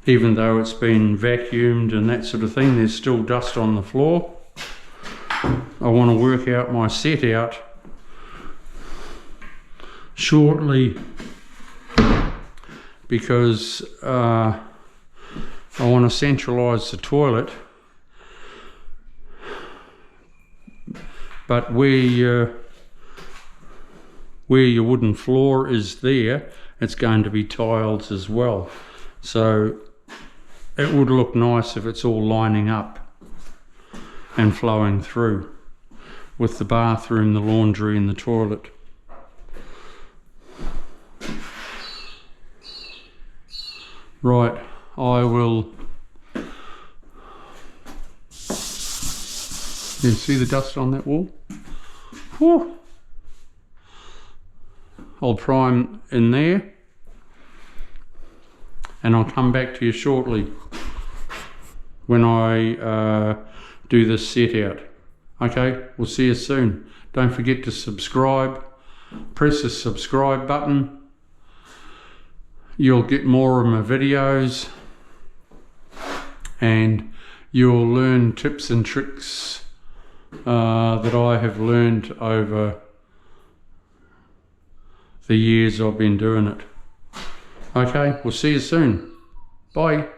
Even though it's been vacuumed and that sort of thing, there's still dust on the floor. I want to work out my set out shortly, because I want to centralise the toilet, but where your wooden floor is there, it's going to be tiles as well, so it would look nice if it's all lining up and flowing through with the bathroom, the laundry and the toilet. Right, I will... You see the dust on that wall? Whew. I'll prime in there and I'll come back to you shortly when I do this set out. Okay, we'll see you soon. Don't forget to subscribe. Press the subscribe button. You'll get more of my videos and you'll learn tips and tricks that I have learned over the years I've been doing it. Okay, we'll see you soon. Bye.